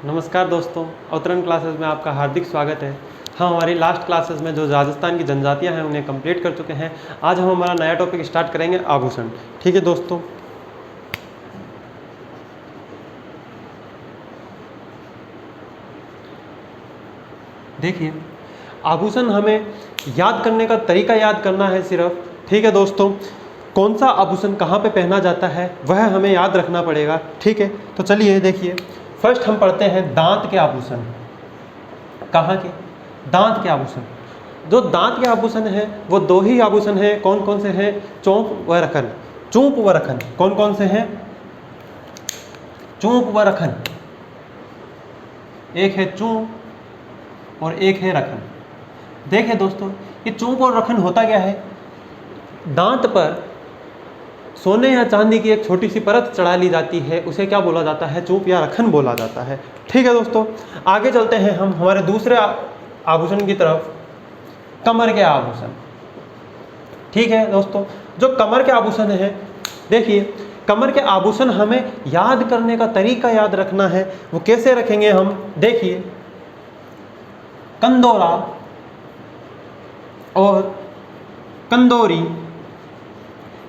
नमस्कार दोस्तों, अवतरण क्लासेस में आपका हार्दिक स्वागत है। हम हमारी लास्ट क्लासेस में जो राजस्थान की जनजातियां हैं उन्हें कंप्लीट कर चुके हैं। आज हम हमारा नया टॉपिक स्टार्ट करेंगे, आभूषण। ठीक है दोस्तों, देखिए आभूषण हमें याद करने का तरीका याद करना है सिर्फ। ठीक है दोस्तों, कौन सा आभूषण कहाँ पे पहना जाता है वह हमें याद रखना पड़ेगा। ठीक है, तो चलिए देखिए, फर्स्ट हम पढ़ते हैं दांत के आभूषण। कहाँ के? दांत के आभूषण। जो दांत के आभूषण हैं वो दो ही आभूषण हैं। कौन कौन से हैं? चोंप व रखन। चूंप व रखन कौन कौन से हैं? चूंप व रखन। एक है चूंप और एक है रखन। देखिए दोस्तों, ये चूंप और रखन होता क्या है? दांत पर सोने या चांदी की एक छोटी सी परत चढ़ा ली जाती है, उसे क्या बोला जाता है? चूंप या रखन बोला जाता है। ठीक है दोस्तों, आगे चलते हैं हम हमारे दूसरे आभूषण की तरफ, कमर के आभूषण। ठीक है दोस्तों, जो कमर के आभूषण है, देखिए कमर के आभूषण हमें याद करने का तरीका याद रखना है। वो कैसे रखेंगे हम? देखिए, कंदोरा और कंदोरी,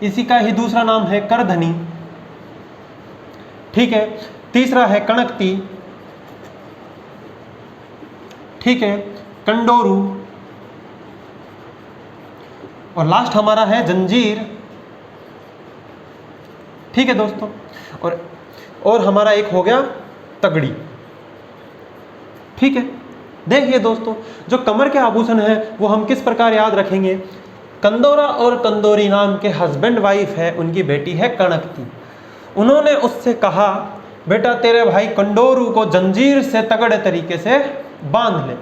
इसी का ही दूसरा नाम है करधनी। ठीक है, तीसरा है कणकती। ठीक है, कंडोरू, और लास्ट हमारा है जंजीर। ठीक है दोस्तों, और हमारा एक हो गया तगड़ी। ठीक है, देखिए दोस्तों, जो कमर के आभूषण हैं वो हम किस प्रकार याद रखेंगे? कंदोरा और कंदोरी नाम के हस्बैंड वाइफ है, उनकी बेटी है कणकती। उन्होंने उससे कहा, बेटा तेरे भाई कंडोरू को जंजीर से तगड़े तरीके से बांध ले।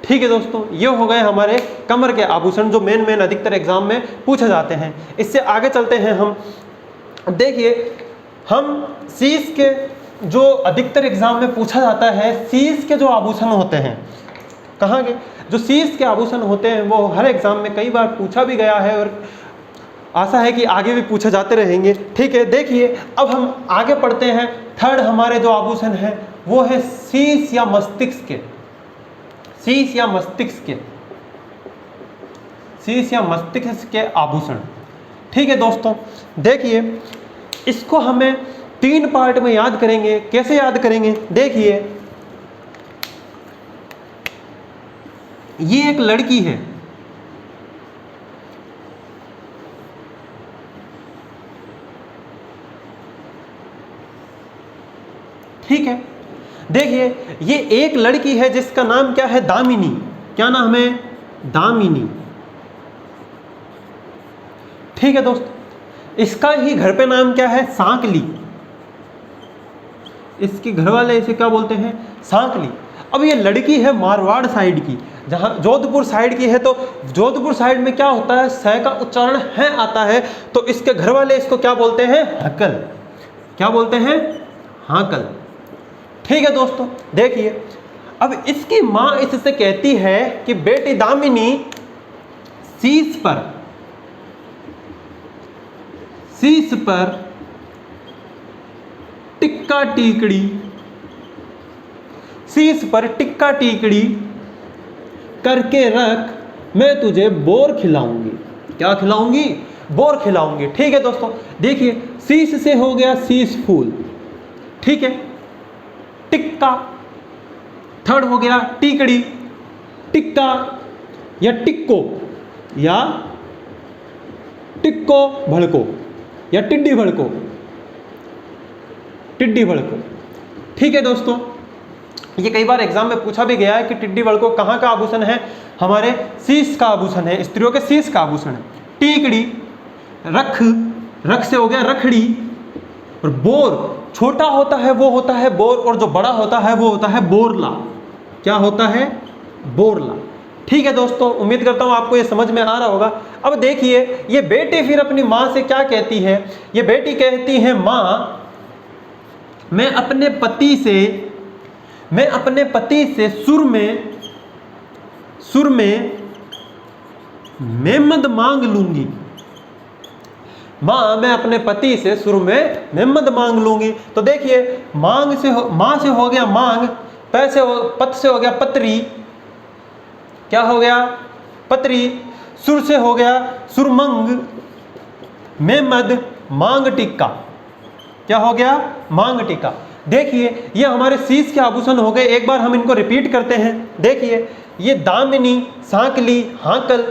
ठीक है दोस्तों, ये हो गए हमारे कमर के आभूषण जो मेन अधिकतर एग्जाम में पूछे जाते हैं। इससे आगे चलते हैं हम। देखिए, हम शीश के जो अधिकतर एग्जाम में पूछा जाता है, शीश के जो आभूषण होते हैं, कहाँ के? जो शीश के आभूषण होते हैं वो हर एग्जाम में कई बार पूछा भी गया है और आशा है कि आगे भी पूछे जाते रहेंगे। ठीक है, देखिए अब हम आगे पढ़ते हैं। थर्ड हमारे जो आभूषण है वो है शीश या मस्तिष्क के। शीश या मस्तिष्क के, शीश या मस्तिष्क के आभूषण। ठीक है दोस्तों, देखिए इसको हमें 3 पार्ट में याद करेंगे। कैसे याद करेंगे? देखिए, ये एक लड़की है। ठीक है, देखिए ये एक लड़की है जिसका नाम क्या है? दामिनी। क्या नाम है? दामिनी। ठीक है दोस्तों, इसका ही घर पे नाम क्या है? सांकली। इसके घर वाले इसे क्या बोलते हैं? सांकली। अब ये लड़की है मारवाड़ साइड की, जहां जोधपुर साइड की है। तो जोधपुर साइड में क्या होता है? स का उच्चारण है आता है, तो इसके घर वाले इसको क्या बोलते हैं? हकल। क्या बोलते हैं? हाकल। ठीक है दोस्तों, देखिए अब इसकी मां इससे कहती है कि बेटी दामिनी, शीश पर टिक्का टीकड़ी, शीश पर टिक्का टीकड़ी करके रख, मैं तुझे बोर खिलाऊंगी। क्या खिलाऊंगी? बोर खिलाऊंगी। ठीक है दोस्तों, देखिए शीश से हो गया शीश फूल। ठीक है, टिक्का, थर्ड हो गया टीकड़ी। टिक्का या टिक्को या टिक्को भड़को या टिड्डी भड़को, टिड्डी भड़को। ठीक है दोस्तों, ये कई बार एग्जाम में पूछा भी गया है कि टिड्डी भड़को कहाँ का आभूषण है? हमारे शीश का आभूषण है, स्त्रियों के शीश का आभूषण है। टीकड़ी, रख से हो गया रखड़ी, और बोर, छोटा होता है वो होता है बोर, और जो बड़ा होता है वो होता है बोरला। क्या होता है? बोरला। ठीक है दोस्तों, उम्मीद करता हूँ आपको ये समझ में आ रहा होगा। अब देखिए, ये बेटी फिर अपनी माँ से क्या कहती है? ये बेटी कहती है, माँ मैं अपने पति से सुर में मेमद मांग लूंगी। माँ मैं अपने पति से सुर में मेमद मांग लूंगी। तो देखिए, माँ से हो गया मांग, पत से हो गया पत्री, क्या हो गया? पत्री। सुर से हो गया सुरमंग, मेमद मांग टिक्का, क्या हो गया? मांग टिक्का। देखिए ये हमारे शीश के आभूषण हो गए। एक बार हम इनको रिपीट करते हैं। देखिए ये दामिनी, सांकली, हाकल,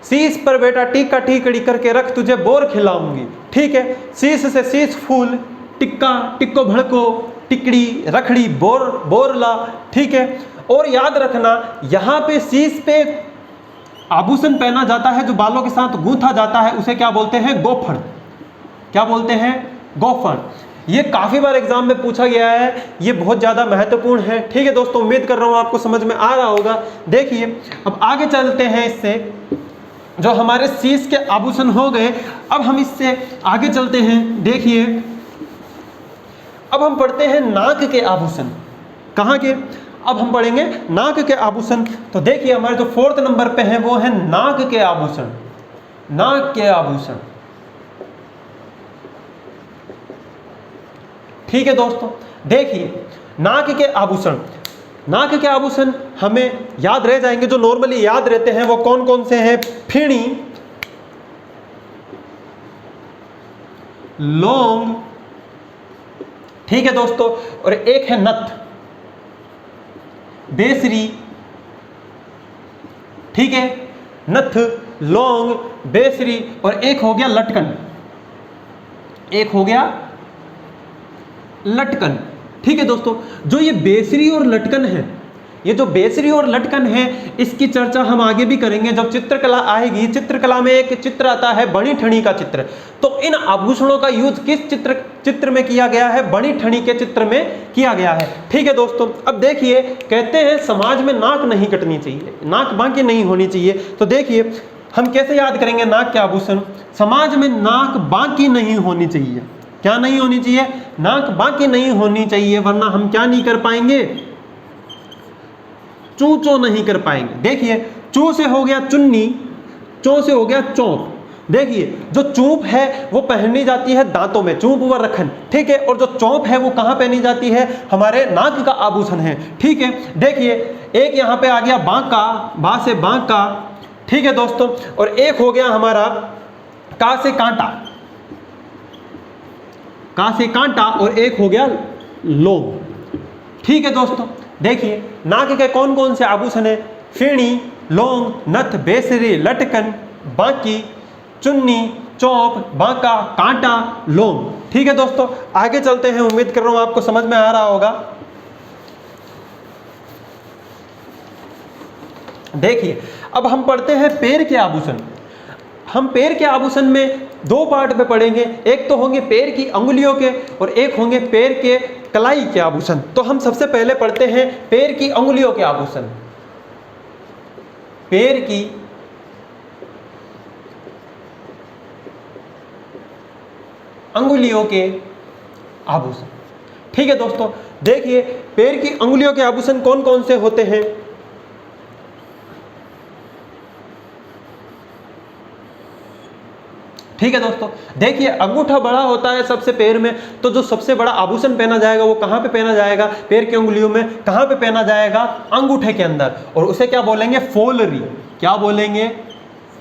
शीश पर बेटा टीका टीकड़ी करके रख तुझे बोर खिलाऊंगी। ठीक है, शीश से शीश फूल, टिक्का टिक्को भड़को, टिकड़ी रखड़ी बोर बोरला। ठीक है, और याद रखना यहाँ पे शीश पे आभूषण पहना जाता है जो बालों के साथ गूंथा जाता है, उसे क्या बोलते हैं? गोफन। क्या बोलते हैं? गोफन। ये काफी बार एग्जाम में पूछा गया है, ये बहुत ज्यादा महत्वपूर्ण है। ठीक है दोस्तों, उम्मीद कर रहा हूं आपको समझ में आ रहा होगा। देखिए अब आगे चलते हैं, इससे जो हमारे शीश के आभूषण हो गए, अब हम इससे आगे चलते हैं। देखिए अब हम पढ़ते हैं नाक के आभूषण। कहाँ के? अब हम पढ़ेंगे नाक के आभूषण। तो देखिए हमारे जो 4th नंबर पे हैं वो है नाक के आभूषण। नाक के आभूषण। ठीक है दोस्तों, देखिए नाक के आभूषण। नाक के आभूषण हमें याद रह जाएंगे, जो नॉर्मली याद रहते हैं वो कौन कौन से हैं? फीणी, लौंग, ठीक है दोस्तों, और एक है नथ, बेसरी। ठीक है, नथ, लौंग, बेसरी, और एक हो गया लटकन। एक हो गया लटकन। ठीक है दोस्तों, जो ये बेसरी और लटकन है, ये जो बेसरी और लटकन है, इसकी चर्चा हम आगे भी करेंगे जब चित्रकला आएगी। चित्रकला में एक चित्र आता है बणी ठणी का चित्र। तो इन आभूषणों का यूज किस चित्र में किया गया है? बणी ठणी के चित्र में किया गया है। ठीक है दोस्तों, अब देखिए कहते हैं समाज में नाक नहीं कटनी चाहिए, नाक बांकी नहीं होनी चाहिए। तो देखिए हम कैसे याद करेंगे नाक के आभूषण? समाज में नाक बांकी नहीं होनी चाहिए। क्या नहीं होनी चाहिए? नाक बांकी नहीं होनी चाहिए, वरना हम क्या नहीं कर पाएंगे? चू चो नहीं कर पाएंगे। देखिए चू से हो गया चुन्नी, चो से हो गया चौंप। देखिए जो चूंप है वो पहनी जाती है दांतों में, चूंप व रखन। ठीक है, और जो चौंप है वो कहाँ पहनी जाती है? हमारे नाक का आभूषण है। ठीक है, देखिए एक यहाँ पे आ गया बांका, बा से बांका। ठीक है दोस्तों, और एक हो गया हमारा का से कांटा, का से कांटा, और एक हो गया लोम। ठीक है दोस्तों, देखिए नाक के कौन कौन से आभूषण है? फीणी, लौंग, नथ, बेसरी, लटकन, बांकी, चुन्नी, चौंप, बांका, कांटा, लोम। ठीक है दोस्तों, आगे चलते हैं। उम्मीद कर रहा हूं आपको समझ में आ रहा होगा। देखिए अब हम पढ़ते हैं पैर के आभूषण। हम पैर के आभूषण में 2 पार्ट में पढ़ेंगे, एक तो होंगे पैर की अंगुलियों के और एक होंगे पैर के कलाई के आभूषण। तो हम सबसे पहले पढ़ते हैं पैर की अंगुलियों के आभूषण। पैर की अंगुलियों के आभूषण। ठीक है दोस्तों, देखिए पैर की अंगुलियों के आभूषण कौन कौन से होते हैं? ठीक है दोस्तों, देखिए अंगूठा बड़ा होता है सबसे पैर में, तो जो सबसे बड़ा आभूषण पहना जाएगा वो कहां पे पहना जाएगा? पैर की अंगुलियों में। कहां पे पहना जाएगा? अंगूठे के अंदर, और उसे क्या बोलेंगे? फोलरी। क्या बोलेंगे?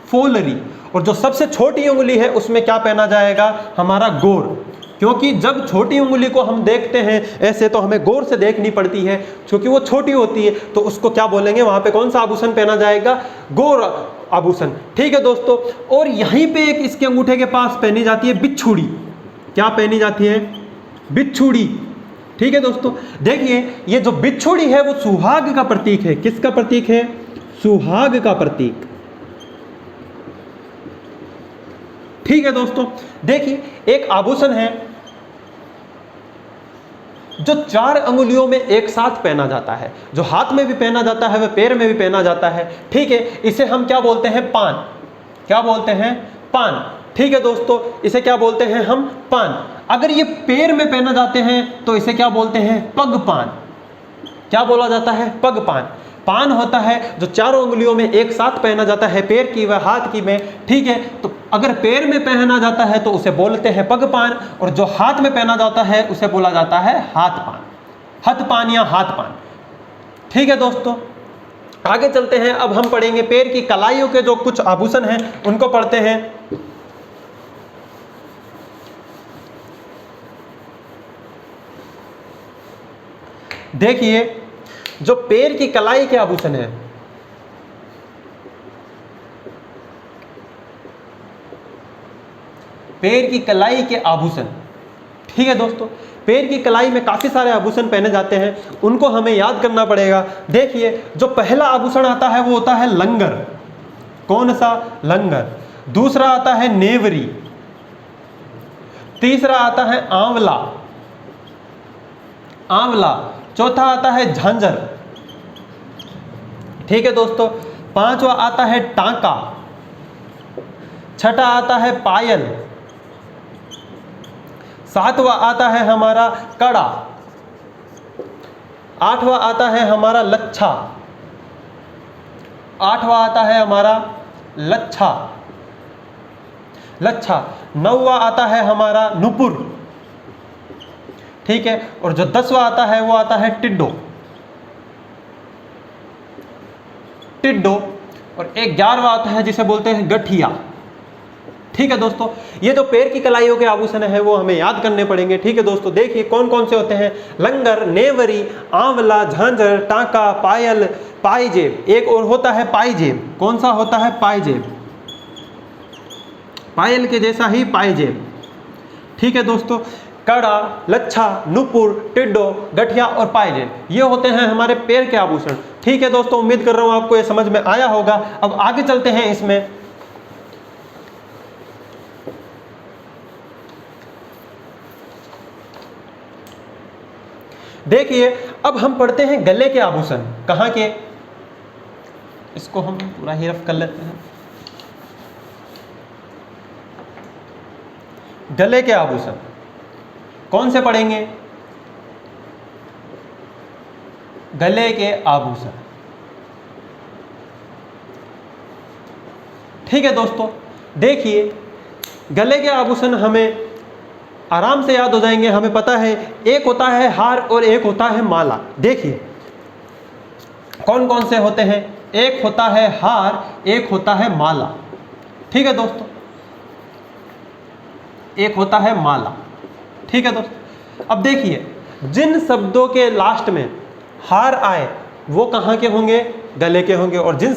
फोलरी। और जो सबसे छोटी उंगली है उसमें क्या पहना जाएगा? हमारा गोर। क्योंकि जब छोटी उंगली को हम देखते हैं ऐसे तो हमें गौर से देखनी पड़ती है, क्योंकि वो छोटी होती है, तो उसको क्या बोलेंगे? वहां पे कौन सा आभूषण पहना जाएगा? गौर आभूषण। ठीक है दोस्तों, और यहीं पे एक इसके अंगूठे के पास पहनी जाती है बिच्छुड़ी। क्या पहनी जाती है? बिच्छुड़ी। ठीक है दोस्तों, देखिए ये जो बिच्छुड़ी है वो सुहाग का प्रतीक है। किसका प्रतीक है? सुहाग का प्रतीक। ठीक है दोस्तों, देखिए एक आभूषण है जो 4 अंगुलियों में एक साथ पहना जाता है, जो हाथ में भी पहना जाता है, वह पैर में भी पहना जाता है। ठीक है, इसे हम क्या बोलते हैं? पान। क्या बोलते हैं? पान। ठीक है दोस्तों, इसे क्या बोलते हैं हम? पान। अगर ये पैर में पहना जाते हैं तो इसे क्या बोलते हैं? पग पान। क्या बोला जाता है? पग पान। पान होता है जो 4 उंगलियों में एक साथ पहना जाता है, पैर की व हाथ की में। ठीक है, तो अगर पैर में पहना जाता है तो उसे बोलते हैं पग पान, और जो हाथ में पहना जाता है उसे बोला जाता है हाथ पान। हथ पान या हाथ पान। ठीक है दोस्तों, आगे चलते हैं। अब हम पढ़ेंगे पैर की कलाइयों के जो कुछ आभूषण हैं उनको पढ़ते हैं। देखिए, जो पैर की कलाई के आभूषण है, पैर की कलाई के आभूषण, ठीक है दोस्तों, पैर की कलाई में काफी सारे आभूषण पहने जाते हैं, उनको हमें याद करना पड़ेगा। देखिए, जो पहला आभूषण आता है वो होता है लंगर। कौन सा? लंगर। दूसरा आता है नेवरी। तीसरा आता है आंवला, आंवला। चौथा आता है झांझर। ठीक है दोस्तों, पांचवा आता है टांका। छठा आता है पायल। सातवां आता है हमारा कड़ा। आठवां आता है हमारा लच्छा। आठवां आता है हमारा लच्छा, लच्छा। नौवां आता है हमारा नुपुर। ठीक है, और जो 10वां आता है वो आता है टिड्डो, टिड्डो। और 11वां आता है जिसे बोलते हैं गठिया। ठीक है दोस्तों, ये जो पैर की कलाइयों के आभूषण है वो हमें याद करने पड़ेंगे। ठीक है दोस्तों, देखिए कौन कौन से होते हैं। लंगर, नेवरी, आंवला, झांझर, टांका, पायल, पायजेब। एक और होता है पायजेब। कौन सा होता है? पायजेब। पायल के जैसा ही पायजेब। ठीक है दोस्तों, कड़ा, लच्छा, नुपुर, टिड्डो, गठिया और पायजेब, ये होते हैं हमारे पैर के आभूषण। ठीक है दोस्तों, उम्मीद कर रहा हूं आपको ये समझ में आया होगा। अब आगे चलते हैं इसमें। देखिए, अब हम पढ़ते हैं गले के आभूषण। कहाँ के? इसको हम पूरा ही रफ कर लेते हैं। गले के आभूषण कौन से पढ़ेंगे? गले के आभूषण। ठीक है दोस्तों, देखिए, गले के आभूषण हमें आराम से याद हो जाएंगे। हमें पता है एक होता है हार और एक होता है माला। देखिए कौन कौन से होते हैं। एक होता है हार, एक होता है माला। ठीक है दोस्तों, एक होता है माला। ठीक है दोस्तों, अब देखिए, जिन शब्दों के लास्ट में हार आए वो कहाँ के होंगे? गले के होंगे। और जिन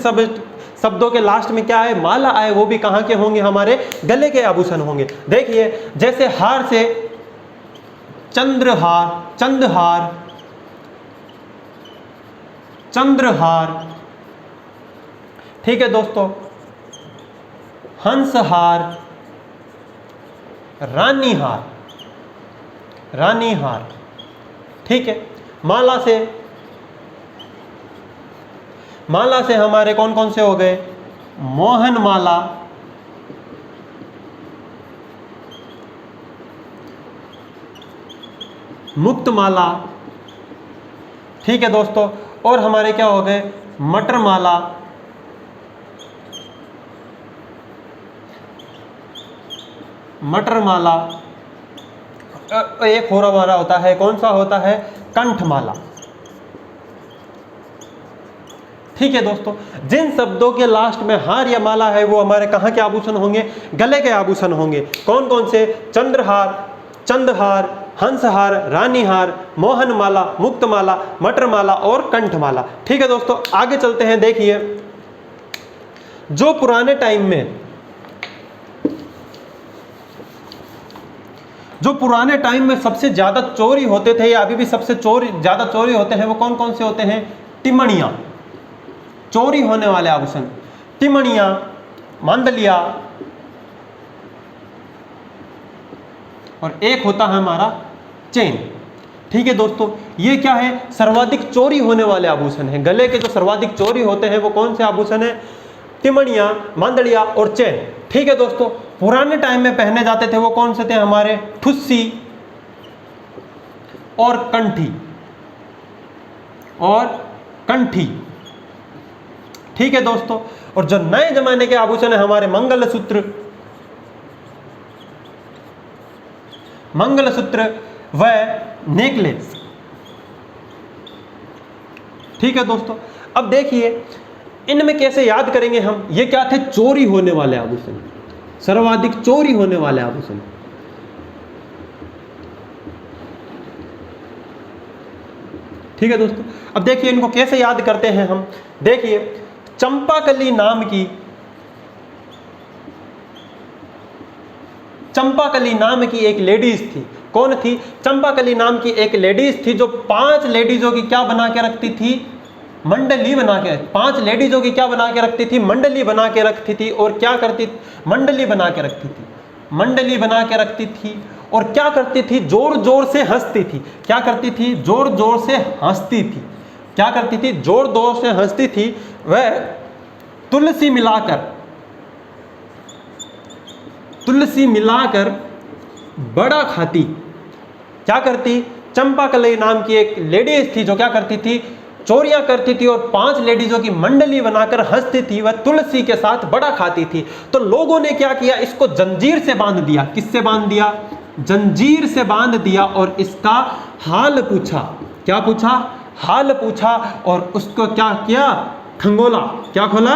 शब्दों के लास्ट में क्या आए? माला आए, वो भी कहाँ के होंगे? हमारे गले के आभूषण होंगे। देखिए, जैसे हार से चंद्रहार, चंदहार, चंद्रहार। ठीक है दोस्तों, हंसहार, रानीहार, रानीहार। ठीक है, माला से हमारे कौन कौन से हो गए? मोहन माला, मुक्त माला। ठीक है दोस्तों, और हमारे क्या हो गए? मटर माला, मटर माला। एक और हमारा होता है, कौन सा होता है? कंठमाला। ठीक है दोस्तों, जिन शब्दों के लास्ट में हार या माला है वो हमारे कहाँ के आभूषण होंगे? गले के आभूषण होंगे। कौन कौन से? चंद्रहार, चंदहार, हंसहार, रानीहार, मोहनमाला, मुक्तमाला, मटरमाला और कंठमाला। ठीक है दोस्तों, आगे चलते हैं। देखिए, जो पुराने टाइम में सबसे ज्यादा चोरी होते थे या अभी भी सबसे ज्यादा चोरी होते हैं, वो कौन कौन से होते हैं? टिमणियां, चोरी होने वाले आभूषण। टिमणियां, मांदलिया, और एक होता है हमारा चेन। ठीक है दोस्तों, ये क्या है? सर्वाधिक चोरी होने वाले आभूषण हैं। गले के जो सर्वाधिक चोरी होते हैं वो कौन से आभूषण हैं? टिमणियां, मांदलिया और चेन। ठीक है दोस्तों, पुराने टाइम में पहने जाते थे वो कौन से थे? हमारे ठुस्सी और कंठी, और कंठी। ठीक है दोस्तों, और जो नए जमाने के आभूषण है हमारे मंगलसूत्र, मंगलसूत्र व नेकलेस। ठीक है दोस्तों, अब देखिए इनमें कैसे याद करेंगे हम। ये क्या थे? चोरी होने वाले आभूषण, सर्वाधिक चोरी होने वाले आभूषण। ठीक है दोस्तों, अब देखिए इनको कैसे याद करते हैं हम। देखिए चंपाकली नाम की एक लेडीज थी। कौन थी? चंपाकली नाम की एक लेडीज थी जो 5 लेडीजों की क्या बना के रखती थी? मंडली बना के। 5 लेडीजों की क्या बना के रखती थी? मंडली बना के रखती थी। और क्या करती? मंडली बना के रखती थी, मंडली बना के रखती थी। और क्या करती थी? जोर जोर से हंसती थी। क्या करती थी? जोर जोर से हंसती थी। क्या करती थी? जोर जोर से हंसती थी। वह तुलसी मिलाकर बड़ा खाती। क्या करती? चंपाकली नाम की एक लेडीज थी जो क्या करती थी? चोरियां करती थी और 5 लेडीजों की मंडली बनाकर हंसती थी। वह तुलसी के साथ बड़ा खाती थी। तो लोगों ने क्या किया? इसको जंजीर से बांध दिया। किससे बांध दिया? जंजीर से बांध दिया और इसका हाल पूछा। क्या पूछा? हाल पूछा। और उसको क्या किया? खंगोला। क्या खोला?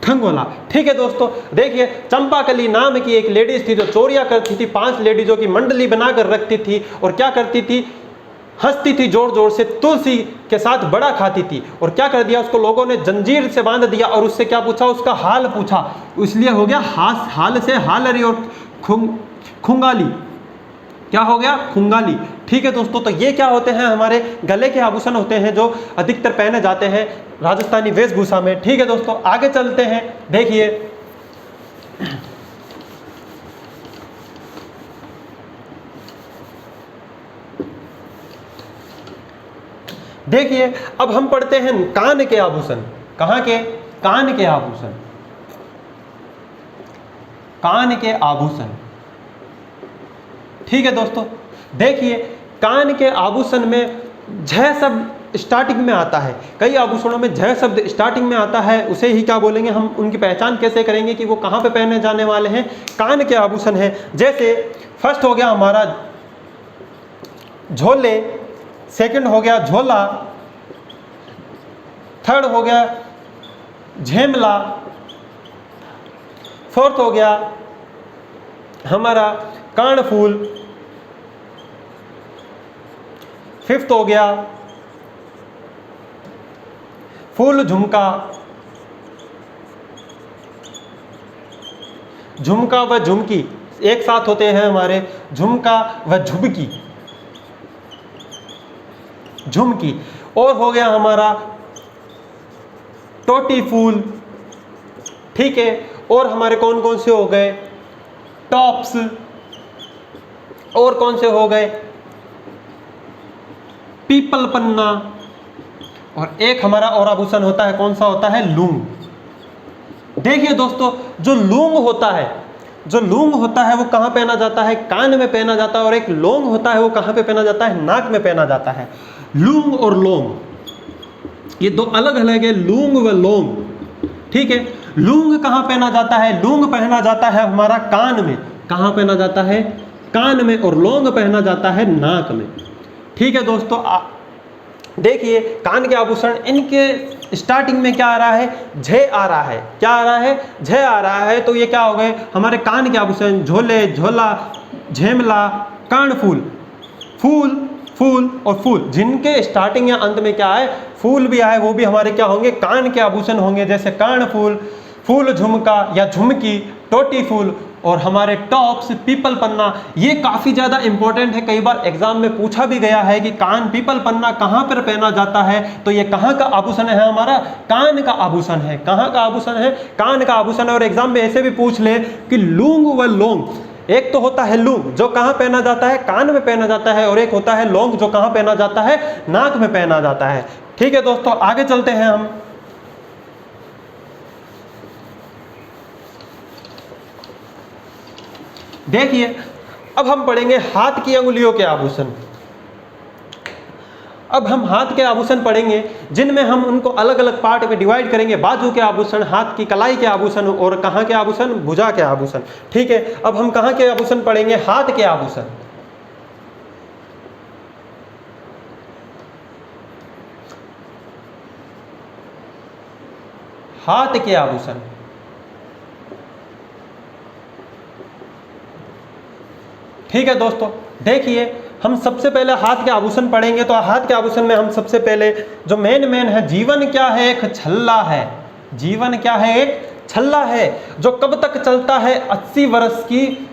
खंगोला। ठीक है दोस्तों, देखिए चंपाकली नाम की एक लेडीज थी जो चोरियां करती थी, 5 लेडीजों की मंडली बनाकर रखती थी और क्या करती थी? हंसती थी जोर जोर से, तुलसी के साथ बड़ा खाती थी। और क्या कर दिया? उसको लोगों ने जंजीर से बांध दिया और उससे क्या पूछा? उसका हाल पूछा। इसलिए हो गया हाल से हालरी और खुंगाली। क्या हो गया? खुंगाली। ठीक है दोस्तों, तो ये क्या होते हैं? हमारे गले के आभूषण होते हैं जो अधिकतर पहने जाते हैं राजस्थानी वेशभूषा में। ठीक है दोस्तों, आगे चलते हैं। देखिए अब हम पढ़ते हैं कान के आभूषण। कहाँ के? कान के आभूषण। कान के आभूषण। ठीक है दोस्तों, देखिए कान के आभूषण में झ शब्द स्टार्टिंग में आता है। कई आभूषणों में झ शब्द स्टार्टिंग में आता है, उसे ही क्या बोलेंगे हम? उनकी पहचान कैसे करेंगे कि वो कहाँ पे पहने जाने वाले हैं? कान के आभूषण हैं। जैसे फर्स्ट हो गया हमारा झोले, सेकंड हो गया झोला, थर्ड हो गया झेमला, फोर्थ हो गया हमारा कानफूल, फिफ्थ हो गया फूल झुमका। झुमका व झुमकी एक साथ होते हैं हमारे, झुमका व झुमकी, झुमकी। और हो गया हमारा टोटी फूल। ठीक है, और हमारे कौन कौन से हो गए? टॉप्स। और कौन से हो गए? पीपल पन्ना। और एक हमारा और आभूषण होता है, कौन सा होता है? लूंग। देखिए दोस्तों, जो लूंग होता है वो कहाँ पहना जाता है? कान में पहना जाता है। और एक लौंग होता है वो कहाँ पे पहना जाता है? नाक में पहना जाता है। लूंग और लौंग ये दो अलग अलग है, लूंग व लौंग। ठीक है, लूंग कहाँ पहना जाता है? लूंग पहना जाता है हमारा कान में। कहाँ पहना जाता है? कान में। और लौंग पहना जाता है नाक में। ठीक है दोस्तों, देखिए कान के आभूषण, इनके स्टार्टिंग में क्या आ रहा है? झे आ रहा है। क्या आ रहा है? झे आ रहा है। तो ये क्या हो गए हमारे कान के आभूषण? झोले, झोला, झेमला, कानफूल, फूल, फूल और फूल। जिनके स्टार्टिंग या अंत में क्या है? फूल भी आए, वो भी हमारे क्या होंगे? कान के आभूषण होंगे। जैसे कानफूल, फूल झुमका या झुमकी, टोटी फूल और हमारे टॉप्स, पीपल पन्ना। ये काफ़ी ज़्यादा इंपॉर्टेंट है, कई बार एग्जाम में पूछा भी गया है कि कान पीपल पन्ना कहाँ पर पहना जाता है। तो ये कहाँ का आभूषण है? हमारा कान का आभूषण है। कहाँ का आभूषण है? कान का आभूषण है। और एग्जाम में ऐसे भी पूछ ले कि लूंग व लौंग, एक तो होता है लूंग जो कहाँ पहना जाता है? कान में पहना जाता है। और एक होता है लौंग जो कहाँ पहना जाता है? नाक में पहना जाता है। ठीक है दोस्तों, आगे चलते हैं हम। देखिए अब हम पढ़ेंगे हाथ की अंगुलियों के आभूषण। अब हम हाथ के आभूषण पढ़ेंगे, जिनमें हम उनको अलग अलग पार्ट में डिवाइड करेंगे। बाजू के आभूषण, हाथ की कलाई के आभूषण और कहाँ के आभूषण? भुजा के आभूषण। ठीक है, अब हम कहाँ के आभूषण पढ़ेंगे? हाथ के आभूषण। हाथ के आभूषण। ठीक है दोस्तों, देखिए हम सबसे पहले हाथ के आभूषण पढ़ेंगे। तो हाथ के आभूषण में हम सबसे पहले जो मेन है, जीवन क्या है? एक छल्ला है। जीवन क्या है? एक छल्ला है जो कब तक चलता है? 80 वर्ष की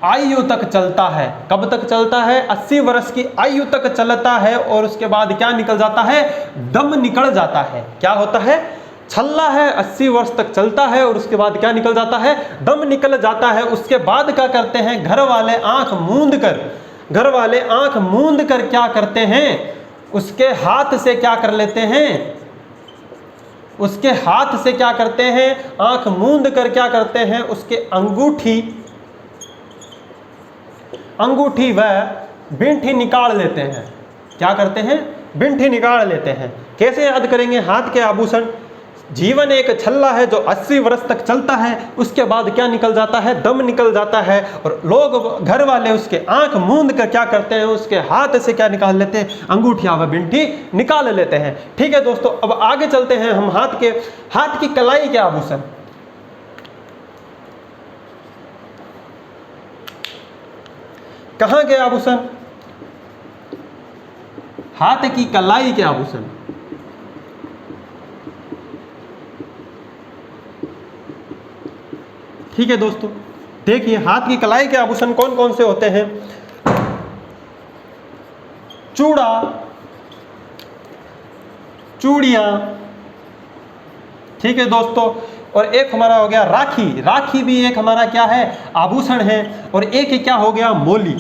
आयु तक चलता है। कब तक चलता है? 80 वर्ष की आयु तक चलता है। और उसके बाद क्या निकल जाता है? दम निकल जाता है। क्या होता है? छल्ला है, 80 वर्ष तक चलता है और उसके बाद क्या निकल जाता है? दम निकल जाता है। उसके बाद क्या करते हैं? घर वाले आंख मूंद कर क्या करते हैं? उसके हाथ से क्या कर लेते हैं? उसके हाथ से क्या करते हैं? आंख मूंद कर क्या करते हैं? उसके अंगूठी व बिंठी निकाल लेते हैं। क्या करते हैं? बिंठी निकाल लेते हैं। कैसे याद करेंगे हाथ के आभूषण? जीवन एक छल्ला है जो 80 वर्ष तक चलता है। उसके बाद क्या निकल जाता है? दम निकल जाता है। और लोग, घर वाले उसके आंख मूंद कर क्या करते हैं? उसके हाथ से क्या निकाल लेते हैं? अंगूठियां व बिंठी निकाल लेते हैं। ठीक है दोस्तों, अब आगे चलते हैं हम हाथ की कलाई के आभूषण। कहां के आभूषण? हाथ की कलाई के आभूषण। ठीक है दोस्तों, देखिए हाथ की कलाई के आभूषण कौन कौन से होते हैं? चूड़ा, चूड़ियां। ठीक है दोस्तों, और एक हमारा हो गया राखी। राखी भी एक हमारा क्या है? आभूषण है। और एक क्या हो गया? मौली।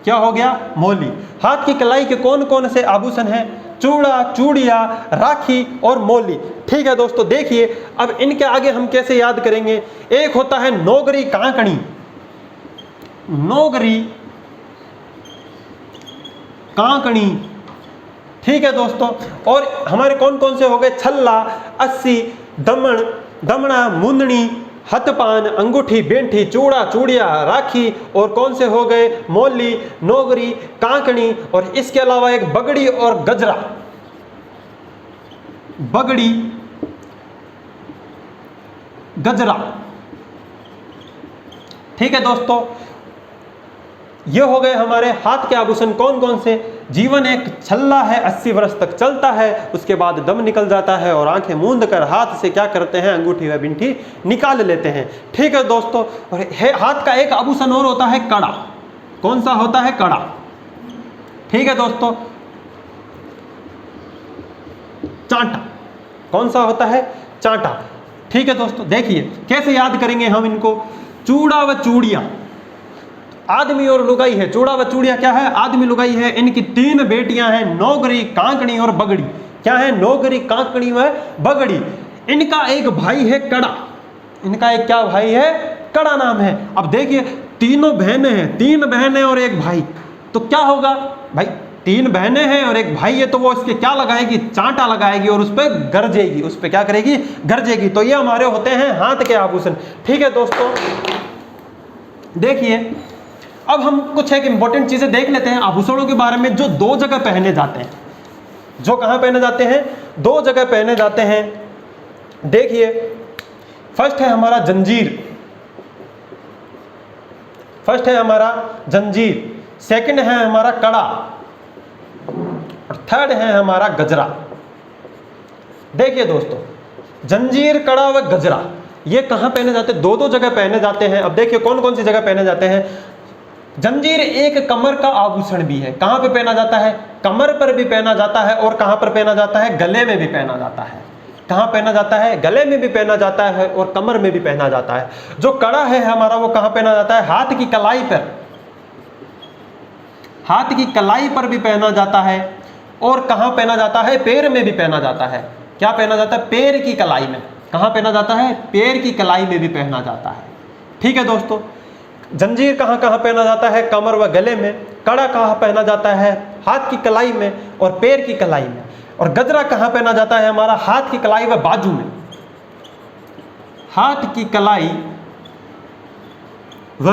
क्या हो गया? मौली। हाथ की कलाई के कौन कौन से आभूषण हैं? चूड़ा, चूड़िया, राखी और मौली। ठीक है दोस्तों, देखिए अब इनके आगे हम कैसे याद करेंगे। एक होता है नोगरी कांकणी। नोगरी कांकणी। ठीक है दोस्तों, और हमारे कौन कौन से हो गए? छल्ला, अस्सी, दमना, मुंदनी, हथपान, अंगूठी, बेंठी, चूड़ा, चूड़िया, राखी और कौन से हो गए? मौली, नोगरी, कांकणी। और इसके अलावा एक बगड़ी और गजरा। बगड़ी, गजरा। ठीक है दोस्तों, ये हो गए हमारे हाथ के आभूषण कौन कौन से। जीवन एक छल्ला है, 80 वर्ष तक चलता है। उसके बाद दम निकल जाता है और आंखें मूंद कर हाथ से क्या करते हैं? अंगूठी व बिंठी निकाल लेते हैं। ठीक है दोस्तों, और हाथ का एक आभूषण और होता है कड़ा। कौन सा होता है? कड़ा। ठीक है दोस्तों, चांटा। कौन सा होता है? चांटा। ठीक है दोस्तों, देखिए कैसे याद करेंगे हम इनको। चूड़ा व चूड़ियां, आदमी और लुगाई है। चूड़ा व चूड़िया क्या है? आदमी लुगाई है। इनकी 3 बेटियां हैं, नोगरी, कांकणी और बगड़ी। क्या है? नोगरी, कांकणी व बगड़ी। इनका एक भाई है कड़ा। इनका एक क्या भाई है? कड़ा नाम है। अब देखिए तीनों बहनें हैं, 3 बहनें और एक भाई। तो क्या होगा भाई? 3 बहनें हैं और एक भाई है, तो वो इसके क्या लगाएगी? चांटा लगाएगी और उस पर गरजेगी। उस पर क्या करेगी? गरजेगी। तो ये हमारे होते हैं हाथ के आभूषण। ठीक है दोस्तों, देखिए अब हम कुछ एक इंपॉर्टेंट चीजें देख लेते हैं आभूषणों के बारे में, जो 2 जगह पहने जाते हैं। जो कहां पहने जाते हैं? 2 जगह पहने जाते हैं। देखिए फर्स्ट है हमारा जंजीर। फर्स्ट है हमारा जंजीर, सेकंड है हमारा कड़ा और थर्ड है हमारा गजरा। देखिए दोस्तों, जंजीर, कड़ा व गजरा ये कहां पहने जाते हैं? 2 जगह पहने जाते हैं। अब देखिए कौन कौन सी जगह पहने जाते हैं। जंजीर एक कमर का आभूषण भी है। कहां पे पहना जाता है? कमर पर भी पहना जाता है। और कहां पर पहना जाता है? गले में भी पहना जाता है। कहां पहना जाता है? गले में भी पहना जाता है और कमर में भी पहना जाता है। जो कड़ा है हमारा वो कहां पहना जाता है? हाथ की कलाई पर। हाथ की कलाई पर भी पहना जाता है। और कहां पहना जाता है? पैर में भी पहना जाता है। क्या पहना जाता है? पैर की कलाई में। कहां पहना जाता है? पैर की कलाई में भी पहना जाता है। ठीक है दोस्तों, जंजीर कहां कहां पहना जाता है? कमर व गले में। कड़ा कहां पहना जाता है? हाथ की कलाई में और पैर की कलाई में। और गजरा कहां पहना जाता है हमारा? हाथ की कलाई व बाजू में। हाथ की कलाई व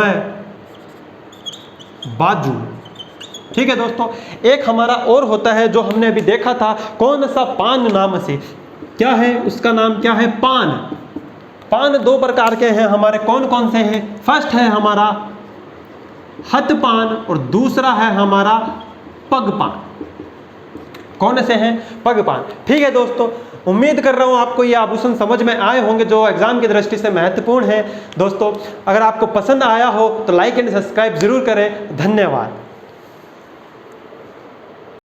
बाजू। ठीक है दोस्तों, एक हमारा और होता है जो हमने अभी देखा था, कौन सा? पान नाम से। क्या है, उसका नाम क्या है, पान। पान दो प्रकार के हैं हमारे, कौन कौन से हैं? फर्स्ट है हमारा हथ पान और दूसरा है हमारा पग पान। कौन से हैं? पग पान। ठीक है दोस्तों, उम्मीद कर रहा हूं आपको ये आभूषण समझ में आए होंगे जो एग्जाम की दृष्टि से महत्वपूर्ण है। दोस्तों अगर आपको पसंद आया हो तो लाइक एंड सब्सक्राइब जरूर करें। धन्यवाद।